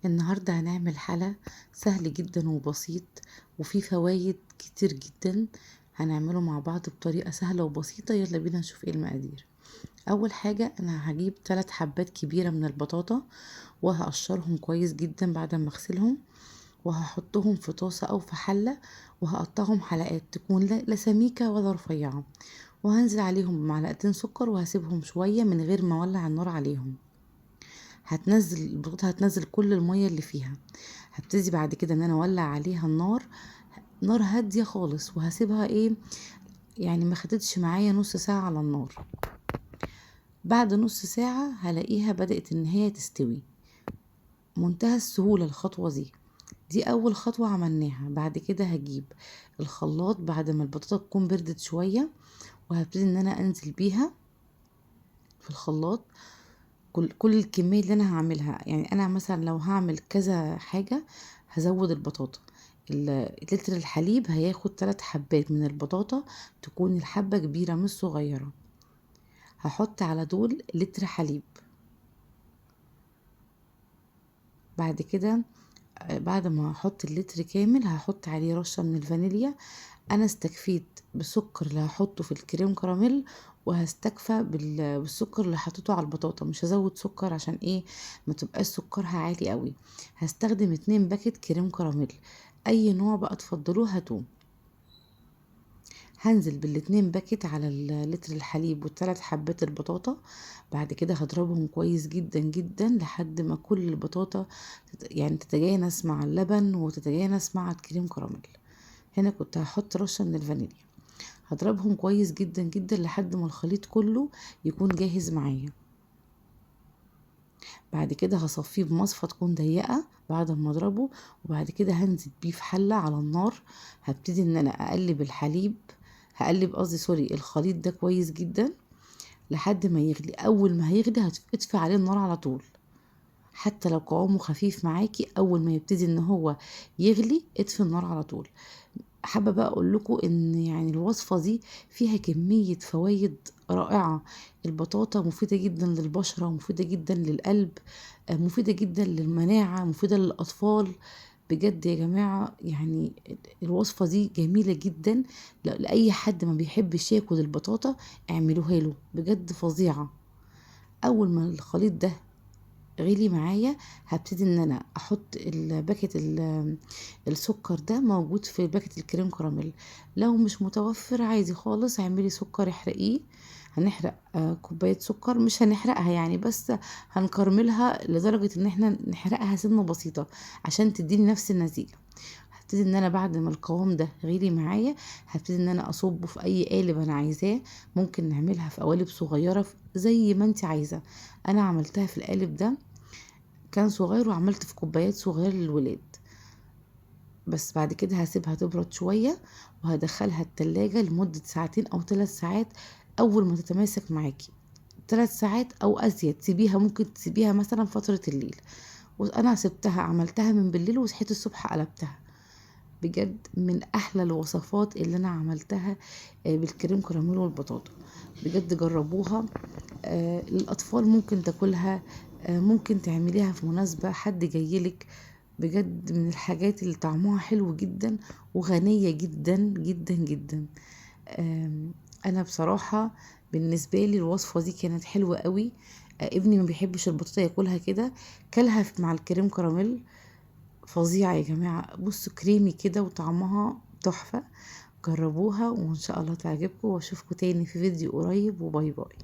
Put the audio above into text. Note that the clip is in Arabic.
النهاردة هنعمل حلا سهل جدا وبسيط وفيه فوايد كتير جدا. هنعمله مع بعض بطريقة سهلة وبسيطة. يلا بينا نشوف ايه المقادير. اول حاجة انا هجيب 3 حبات كبيرة من البطاطا وهقشرهم كويس جدا بعد ما اغسلهم، وهحطهم في طاسة او في حلة، وهقطعهم حلقات تكون لا سميكة ولا رفيعة، وهنزل عليهم بمعلقتين سكر وهسيبهم شوية من غير ما اولع النار عليهم. هتنزل البطاطا، هتنزل كل المية اللي فيها. هبتدي بعد كده ان انا اولع عليها النار، نار هادية خالص، وهسيبها يعني ما خدتش معايا نص ساعة على النار. بعد نص ساعة هلاقيها بدأت ان هي تستوي. منتهى السهولة الخطوة دي اول خطوة عملناها. بعد كده هجيب الخلاط بعد ما البطاطا تكون بردت شوية، وهبتدي ان انا انزل بيها في الخلاط كل الكمية اللي انا هعملها. يعني انا مثلا لو هعمل كذا حاجة هزود البطاطا. لتر الحليب هياخد 3 حبات من البطاطا، تكون الحبة كبيرة مش صغيرة. هحط على دول لتر حليب. بعد كده بعد ما احط اللتر كامل هحط عليه رشة من الفانيليا. انا استكفيت بالسكر اللي هحطه في الكريم كراميل، وهستكفى بالسكر اللي حطيته على البطاطا. مش هزود سكر عشان ايه ما تبقاش سكرها عالي قوي. هستخدم 2 باكت كريم كراميل، اي نوع بقى تفضلوه هاتوه. هنزل بالاتنين باكت على لتر الحليب والثلاث حبات البطاطا. بعد كده هضربهم كويس جدا جدا لحد ما كل البطاطا يعني تتجانس مع اللبن وتتجانس مع الكريم كراميل. هنا كنت هحط رشة من الفانيليا. هضربهم كويس جدا جدا لحد ما الخليط كله يكون جاهز معايا. بعد كده هصفيه بمصفى تكون ضيقة بعد ما اضربه، وبعد كده هنزل بيه في حلة على النار. هبتدي ان انا اقلب الحليب، هقلب قصدي سوري الخليط ده كويس جدا لحد ما يغلي. اول ما هيغلي هتطفي عليه النار على طول. حتى لو قوامه خفيف معاكي، اول ما يبتدي ان هو يغلي اطفي النار على طول. حابة بقى اقول لكم ان يعني الوصفة دي فيها كمية فوائد رائعة. البطاطا مفيدة جدا للبشرة، مفيدة جدا للقلب، مفيدة جدا للمناعة، مفيدة للأطفال. بجد يا جماعة يعني الوصفة دي جميلة جدا. لأي حد ما بيحبش ياكل البطاطا اعملوها له، بجد فظيعة. أول ما الخليط ده غلي معايا هبتدي ان انا احط الباكت السكر ده موجود في باكت الكريم كراميل. لو مش متوفر عادي خالص اعملي سكر احرقيه. هنحرق كوباية سكر، مش هنحرقها يعني، بس هنكرملها لدرجة ان احنا نحرقها سنة بسيطة عشان تديني نفس النتيجة. هبتدي ان انا بعد ما القوام ده غلي معايا هبتدي ان انا اصبه في اي قالب انا عايزاه. ممكن نعملها في قوالب صغيرة زي ما انت عايزة. انا عملتها في القالب ده كان صغير، وعملت في كوبايات صغيرة للولاد. بس بعد كده هسيبها تبرد شوية، وهدخلها التلاجة لمدة 2 أو 3 ساعات. أول ما تتماسك معاكي 3 ساعات أو أزيد سيبيها، ممكن تسيبيها مثلا فترة الليل. وأنا سبتها عملتها من بالليل وصحيت الصبح قلبتها. بجد من أحلى الوصفات اللي أنا عملتها بالكريم كراميل والبطاطا. بجد جربوها. للأطفال ممكن تاكلها، ممكن تعمليها في مناسبة حد جايلك. بجد من الحاجات اللي طعمها حلو جدا وغنية جدا جدا جدا. انا بصراحة بالنسبة لي الوصفة دي كانت حلوة قوي. ابني ما بيحبش البطاطا ياكلها كده، كلها مع الكريم كراميل. فظيعة يا جماعة، بصوا كريمي كده وطعمها تحفة. جربوها وان شاء الله تعجبكم، واشوفكم تاني في فيديو قريب، وباي باي.